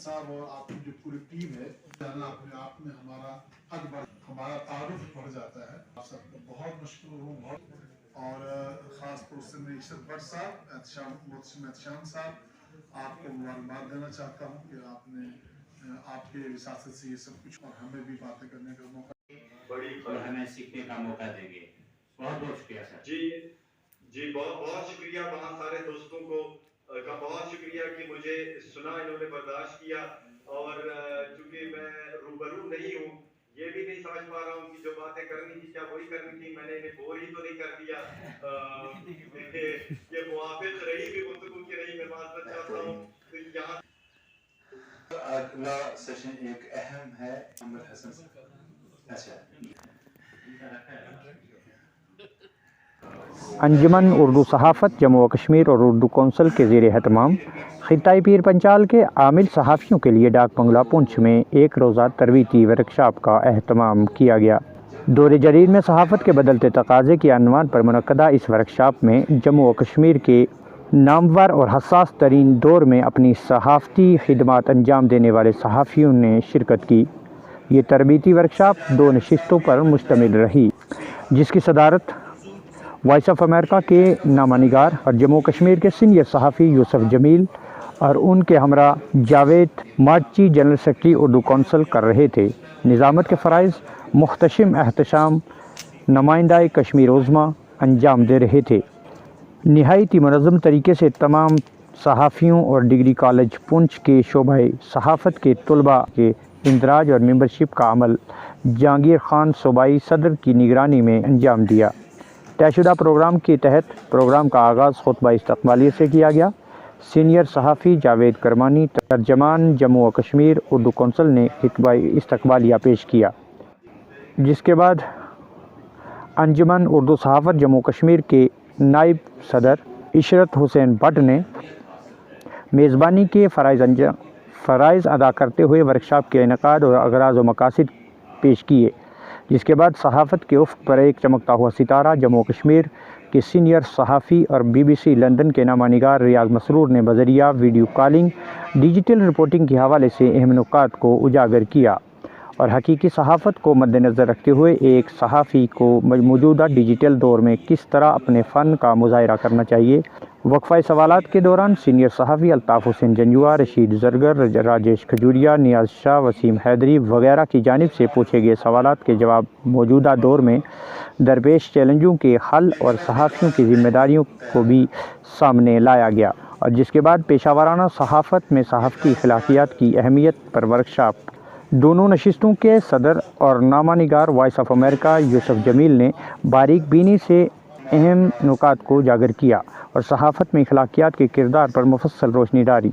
साहब और आपकी जो पूरी टीम है जाना अपने आप में हमारा तारुफ बढ़ जाता है। आप सबको बहुत मशकूर हूँ और ख़ास तौर से मैं इशरत भट्ट साहब, एहतशाम साहब आपको मुबारकबाद देना चाहता हूँ कि आपने आपके विसासत से ये सब कुछ और हमें भी बातें करने का मौका बड़ी और हमें सीखने का मौका देंगे। बहुत बहुत शुक्रिया सर। जी बहुत बहुत शुक्रिया वहाँ सारे दोस्तों को का बहुत शुक्रिया कि मुझे सुना, इन्होंने बर्दाश्त किया। और चूंकि मैं रूबरू नहीं हूँ, ये भी नहीं समझ पा रहा हूँ कि जो बातें करनी थी क्या वही करनी थी, मैंने इन्हें बोर ही तो नहीं कर दिया। ये मुआफिक रही भी गुफ्तगू की रही, मैं माजरत चाहता हूँ। तो यहाँ अगला सेशन एक अहम है अमर हसन साहब। अच्छा, अंजुमन उर्दू सहाफ़त जम्मू व कश्मीर और उर्दू कौंसिल के ज़ेर एहतमाम खिताई पीर पंचाल के आमिल सहाफ़ियों के लिए डाक बंगला पुंछ में एक रोज़ा तरबीती वर्कशॉप का अहतमाम किया गया। दौर जदीद में सहाफ़त के बदलते तकाज़े के अनवान पर मुनक्कदा इस वर्कशॉप में जम्मू व कश्मीर के नामवर और हसास तरीन दौर में अपनी सहाफ़ती खिदमात अंजाम देने वाले सहाफ़ियों ने शिरकत की। ये तरबीती वर्कशॉप 2 नशिस्तों पर मुश्तमिल रही, जिसकी सदारत वॉइस ऑफ अमेरिका के नामा निगार और जम्मू कश्मीर के सीनियर सहाफ़ी यूसुफ जमील और उनके हमरा Javed Marchi general secretary Urdu council कर रहे थे। निज़ामत के फ़राइज़ मुख्तशिम एहतशाम नुमाइंदा कश्मीर उज़्मा अंजाम दे रहे थे। नहायती मुनज़्ज़म तरीके से तमाम सहाफ़ियों और डिग्री कॉलेज पुंछ के शोबाए सहाफ़त के तलबा के इंदराज और मेंबरशिप का अमल जहांगीर खान सूबाई सदर की निगरानी में अंजाम दिया। तयशुदा प्रोग्राम के तहत प्रोग्राम का आगाज़ खुतबा इस्तक़बालियत से किया गया। सीनियर सहाफ़ी जावेद करमानी तर्जमान जम्मू व कश्मीर उर्दू कौंसिल ने खुतबा इस्तक़बालिया पेश किया, जिसके बाद अंजुमन उर्दू सहाफ़त जम्मू कश्मीर के नायब सदर इशरत हुसैन भट्ट ने मेज़बानी के फ़राइज़ अदा करते हुए वर्कशॉप के इनेकाद और अगराज़ व मकासिद पेश किए। जिसके बाद सहाफ़त के उफ़्क़ पर एक चमकता हुआ सितारा जम्मू कश्मीर के सीनियर सहाफ़ी और BBC लंदन के नामा निगार रियाज़ मसरूर ने बज़रिया वीडियो कॉलिंग डिजिटल रिपोर्टिंग के हवाले से अहम नुकात को उजागर किया और हकीकी सहाफ़त को मद्देनज़र रखते हुए एक सहाफ़ी को मौजूदा डिजिटल दौर में किस तरह अपने फ़न का मुज़ाहिरा करना चाहिए। वक्फ़ा सवालात के दौरान सीनियर सहाफ़ी अल्ताफ़ हुसैन जंजुआ, रशीद ज़रगर, राजेश खजूरिया, नियाज़ शाह, वसीम हैदरी वगैरह की जानिब से पूछे गए सवालात के जवाब मौजूदा दौर में दरपेश चैलेंजों के हल और सहाफ़ियों की ज़िम्मेदारियों को भी सामने लाया गया। और जिसके बाद पेशावराना सहाफ़त में सहाफ़ती अखलाकियात की अहमियत पर वर्कशॉप दोनों नशिस्तों के सदर और नामा निगार voice of America Yusuf Jamil ने बारीक बीनी से अहम नुकात को उजागर किया और सहाफ़त में अखलाकियात के किरदार पर मुफस्सल रोशनी डाली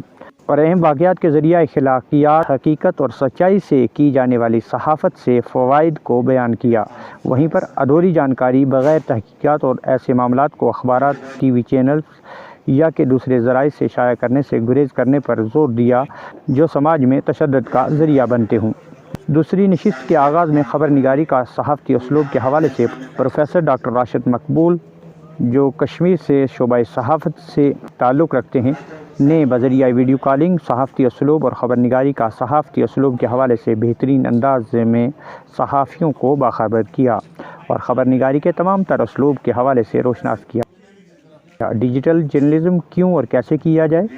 और अहम वाक़यात के ज़रिए अखलाकियात, हकीकत और सच्चाई से की जाने वाली सहाफ़त से फ़वाइद को बयान किया। वहीं पर अधूरी जानकारी, बग़ैर तहक़ीक़ात और ऐसे मामलात को अखबारात, TV चैनल या के दूसरे ज़राए से शाया करने से गुरेज़ करने पर ज़ोर दिया जो समाज में तशद्दुद का ज़रिया बनते हों। दूसरी नशिस्त के आगाज़ में ख़बर निगारी का सहाफ़ती उसलूब के हवाले से प्रोफेसर डॉक्टर राशिद मकबूल, जो कश्मीर से शोबा सहाफ़त से ताल्लुक़ रखते हैं, ने बज़रिया वीडियो कॉलिंग सहाफ़ती उसलूब और ख़बर निगारी का सहाफ़ती उसलूब के हवाले से बेहतरीन अंदाज़ में सहाफ़ियों को बाखबर किया और ख़बर निगारी के तमाम तर उसलूब के हवाले से रोशनास किया। डिजिटल जर्नलिज़म क्यों और कैसे किया जाए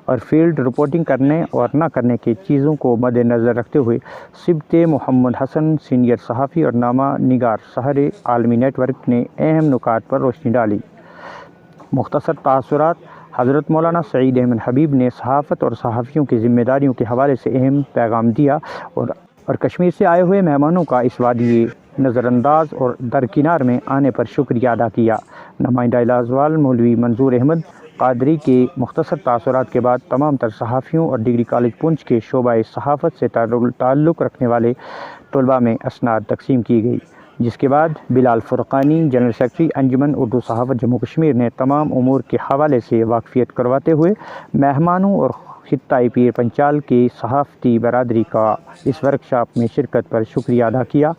और फील्ड रिपोर्टिंग करने और न करने की चीज़ों को मद्देनज़र रखते हुए सिब्त मोहम्मद हसन सीनियर सहाफ़ी और नामा निगार सहर आलमी नेटवर्क ने अहम नुकात पर रोशनी डाली। मुख्तसर तासुरात हज़रत मौलाना सईद अहमद हबीब ने सहाफ़त और सहाफ़ियों की ज़िम्मेदारियों के हवाले से अहम पैगाम दिया और कश्मीर से आए हुए मेहमानों का इस वादी नज़रअंदाज और दरकिनार में आने पर शुक्रिया अदा किया। नुमाइंदा लाजवाल मौलवी मंजूर अहमद कादरी के मुख्तसर तासुरात के बाद तमाम तर सहाफ़ियों और डिग्री कॉलेज पुंछ के शोबा सहाफ़त से ताल्लुक़ रखने वाले तलबा में असनाद तकसीम की गई। جس کے بعد بلال فرقانی جنرل سیکرٹری انجمن اردو صحافت جموں کشمیر نے تمام امور کے حوالے سے واقفیت کرواتے ہوئے مہمانوں اور خطۂ پیر پنچال کی صحافتی برادری کا اس ورکشاپ میں شرکت پر شکریہ ادا کیا۔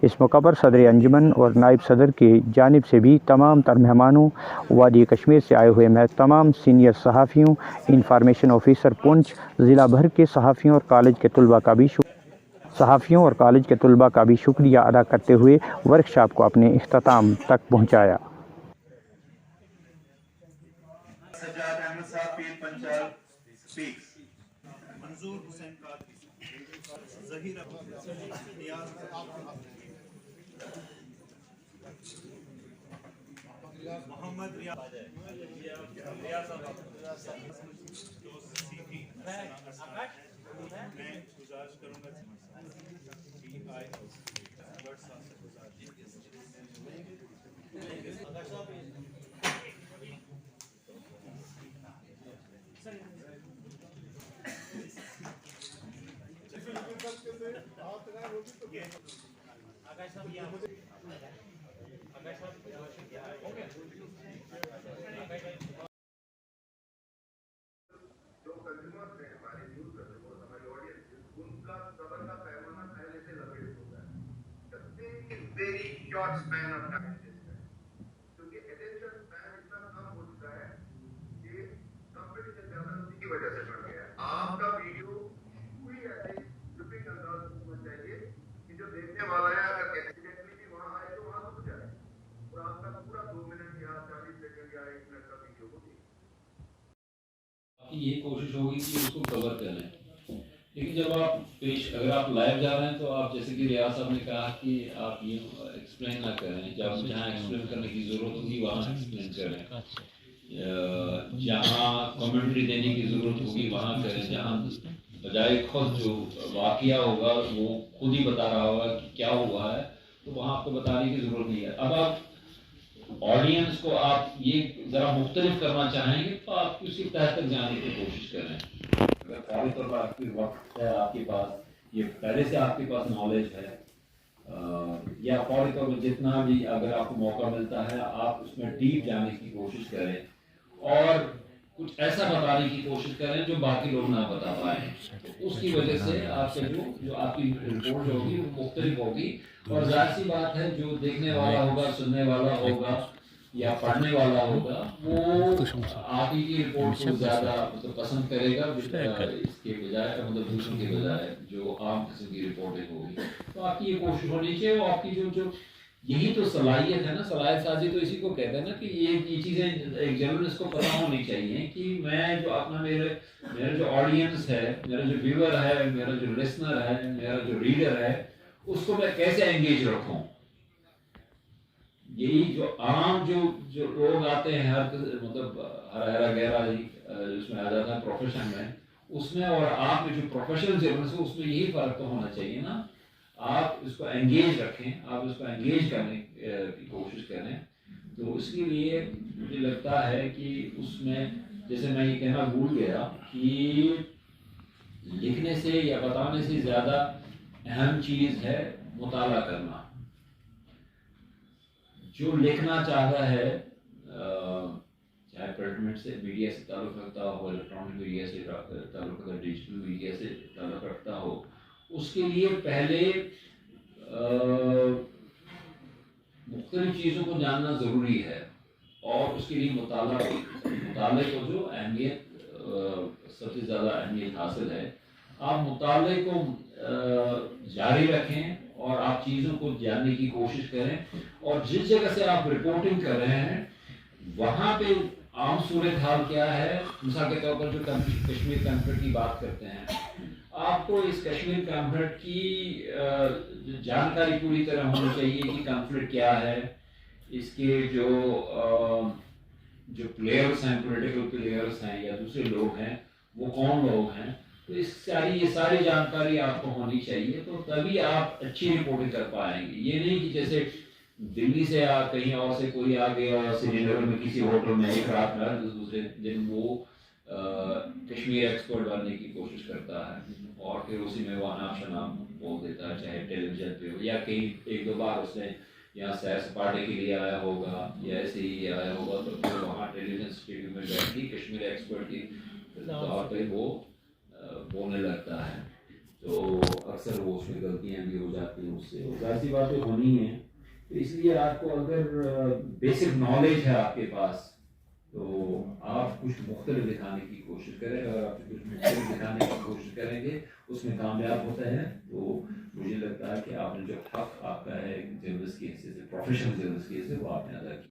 اس موقع پر صدر انجمن اور نائب صدر کی جانب سے بھی تمام تر مہمانوں، وادی کشمیر سے آئے ہوئے تمام سینئر صحافیوں، انفارمیشن آفیسر پونچھ، ضلع بھر کے صحافیوں اور کالج کے طلباء کا بھی شکریہ ادا کرتے ہوئے ورکشاپ کو اپنے اختتام تک پہنچایا۔ سجاد احمد صاحب پیر پنچال speaks. منظور حسین قادری، ظہیر نیاز، محمد ریاض، میں گزارش کروں گا very short span of time کیونکہ attention span اتنا کم ہو چکا ہے کہ competition زیادہ اسی کی وجہ سے بڑھ گیا ہے۔ آپ کا ویڈیو پوری ایسے لپنگ انداز میں ہونا چاہیے کہ جو دیکھنے والا ہے اگر ایکسیڈنٹلی بھی وہاں آئے تو وہاں رک جائے اور آپ کا پورا 2 منٹ یا 40 سیکنڈ یا 1 منٹ کا ویڈیو ہو۔ یہ کوشش ہوگی کہ اس کو کور کر لیں، لیکن جب آپ اگر آپ لائیو جا رہے ہیں تو آپ جیسے کہ ریاض صاحب نے کہا کہ آپ یہ ایکسپلین نہ کریں، جب جہاں ایکسپلین کرنے کی ضرورت ہوگی وہاں ایکسپلین کریں، جہاں کمنٹری دینے کی ضرورت ہوگی وہاں کریں، جہاں بجائے خود جو واقعہ ہوگا وہ خود ہی بتا رہا ہوگا کہ کیا ہوا ہے تو وہاں آپ کو بتانے کی ضرورت نہیں ہے۔ اب آپ آڈینس کو آپ یہ ذرا مختلف کرنا چاہیں گے تو آپ اسی تحت تک جانے کی کوشش کریں۔ اگر فوری طور پر آپ کی وقت ہے، آپ کے پاس یہ پہلے سے آپ کے پاس نالج ہے، یا فوری طور پر جتنا بھی اگر آپ کو موقع ملتا ہے آپ اس میں ڈیپ جانے کی کوشش کریں اور کچھ ایسا بتانے کی کوشش کریں جو باقی لوگ نہ بتا پائیں۔ اس کی وجہ سے آپ سے جو آپ کی رپورٹ ہوگی وہ مختلف ہوگی، اور ظاہر سی بات ہے جو دیکھنے والا ہوگا، سننے والا ہوگا یا پڑھنے والا ہوگا وہ آپ ہی کی رپورٹ کو زیادہ پسند کرے گا اس کے بجائے، مطلب دوسروں کے بجائے جو عام قسم کی رپورٹنگ ہوگی۔ تو آپ کی یہ کوشش ہونی چاہیے، اور آپ کی جو یہی تو صلاحیت ہے نا، صلاحیت سازی تو اسی کو کہتے ہیں نا کہ یہ چیزیں ایک جرنلسٹ کو پتہ ہونی چاہیے کہ میں جو اپنا میرا جو آڈینس ہے، میرا جو ویور ہے، میرا جو لسنر ہے، میرا جو ریڈر ہے، اس کو میں کیسے انگیج رکھوں۔ یہی جو عام جو لوگ آتے ہیں مطلب ہر گہرا اس میں آ جاتا ہے پروفیشن میں، اس میں اور آپ میں جو پروفیشنل جرنلسٹ ہے اس میں یہی فرق تو ہونا چاہیے نا۔ آپ اس کو انگیج رکھیں، آپ اس کو انگیج کرنے کی کوشش کریں۔ تو اس کے لیے مجھے لگتا ہے کہ اس میں جیسے میں یہ کہنا بھول گیا کہ لکھنے سے یا بتانے سے زیادہ اہم چیز ہے مطالعہ کرنا۔ جو لکھنا چاہتا ہے چاہے پرنٹ سے میڈیا سے تعلق رکھتا ہو، الیکٹرانک میڈیا سے تعلق رکھتا ہو، ڈیجیٹل میڈیا سے تعلق رکھتا ہو، اس کے لیے پہلے مختلف چیزوں کو جاننا ضروری ہے، اور اس کے لیے مطالعے کو جو اہمیت سب سے زیادہ اہمیت حاصل ہے۔ آپ مطالعے کو جاری رکھیں اور آپ چیزوں کو جاننے کی کوشش کریں، اور جس جگہ سے آپ رپورٹنگ کر رہے ہیں وہاں پہ عام صورتحال کیا ہے۔ مثال کے طور پر جو کشمیر کانفلکٹ کی بات کرتے ہیں، آپ کو اس کشمیر کانفلکٹ کی جانکاری پوری طرح ہونی چاہیے کہ کانفلکٹ کیا ہے، اس کے جو پلیئرس ہیں، پولیٹیکل پلیئرس ہیں یا دوسرے لوگ ہیں، وہ کون لوگ ہیں۔ تو یہ ساری جانکاری آپ کو ہونی چاہیے، تو تبھی آپ اچھی رپورٹنگ کر پائیں گے۔ یہ نہیں کہ جیسے دلی سے کہیں اور سے کوئی آ گیا اور سری نگر میں کسی ہوٹل میں ایک رات میں دوسرے دن وہ کشمیر ایکسپرٹ بننے کی کوشش کرتا ہے اور پھر اسی میں وہ نام شنام बोल देता है, चाहे टेलीविजन पे हो या कहीं एक दो बार उसने यहाँ सैर सपाटे के लिए आया होगा या ऐसे ही आया होगा, तो फिर वहाँ टेलीविजन स्टूडियो में बैठ के कश्मीर एक्सपर्ट की तौर पे वो बोलने लगता है, तो अक्सर वो उसमें गलतियाँ भी हो जाती हैं उससे, जाहिर सी बात होनी है। तो इसलिए आपको अगर बेसिक नॉलेज है आपके पास तो आप कुछ मुख्तलिफ दिखाने की कोशिश करें, अगर आप कुछ मुख्तलिफ दिखाने की कोशिश करेंगे उसमें कामयाब होता है, तो मुझे लगता है कि आपने जो हक आपका है जर्नलिस्ट की हैसियत से, प्रोफेशनल जर्नलिस्ट की हैसियत से, वो आपने अदा किया।